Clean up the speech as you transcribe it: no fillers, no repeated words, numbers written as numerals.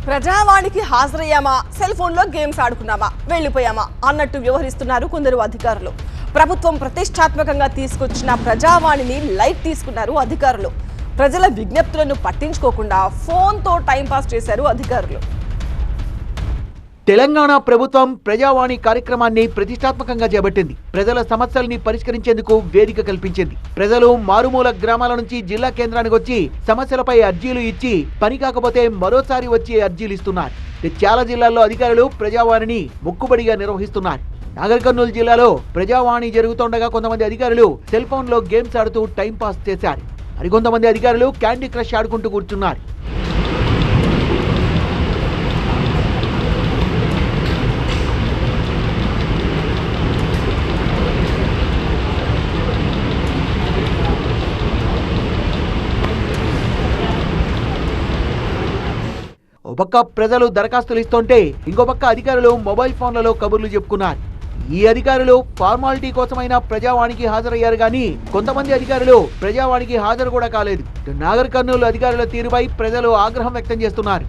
ప్రజావాణికి హాజరయ్యామా, cell ఫోన్లో games ఆడుకున్నామా, వెళ్ళిపోయామా అన్నట్టు వ్యవహరిస్తున్నారు కొందరు అధికారులు. ప్రభుత్వం ప్రతిష్టాత్మకంగా తీసుకొచ్చిన ప్రజావాణిని లైట్ తీసుకున్నారు అధికారులు. ప్రజల విజ్ఞప్తులను పట్టించుకోకుండా ఫోన్తో టైంపాస్ చేశారు అధికారులు. తెలంగాణ ప్రభుత్వం ప్రజావాణి కార్యక్రమాన్ని ప్రతిష్టాత్మకంగా చేపట్టింది. ప్రజల సమస్యల్ని పరిష్కరించేందుకు వేదిక కల్పించింది. ప్రజలు మారుమూల గ్రామాల నుంచి జిల్లా కేంద్రానికి వచ్చి సమస్యలపై అర్జీలు ఇచ్చి పని కాకపోతే మరోసారి వచ్చి అర్జీలు ఇస్తున్నారు. చాలా జిల్లాల్లో అధికారులు ప్రజావాణిని మొక్కుబడిగా నిర్వహిస్తున్నారు. నాగర్ కర్నూలు జిల్లాలో ప్రజావాణి జరుగుతుండగా కొంతమంది అధికారులు సెల్ ఫోన్ లో గేమ్స్ ఆడుతూ టైంపాస్ చేశారు. మరికొంతమంది అధికారులు క్యాండీ క్రష్ ఆడుకుంటూ కూర్చున్నారు. ఓ పక్క ప్రజలు దరఖాస్తులు ఇస్తుంటే ఇంకో పక్క అధికారులు మొబైల్ ఫోన్లలో కబుర్లు చెప్పుకున్నారు. ఈ అధికారులు ఫార్మాలిటీ కోసమైనా ప్రజావాణికి హాజరయ్యారు కానీ కొంతమంది అధికారులు ప్రజావాణికి హాజరు కూడా కాలేదు. నాగర్ కర్నూలు అధికారుల తీరుపై ప్రజలు ఆగ్రహం వ్యక్తం చేస్తున్నారు.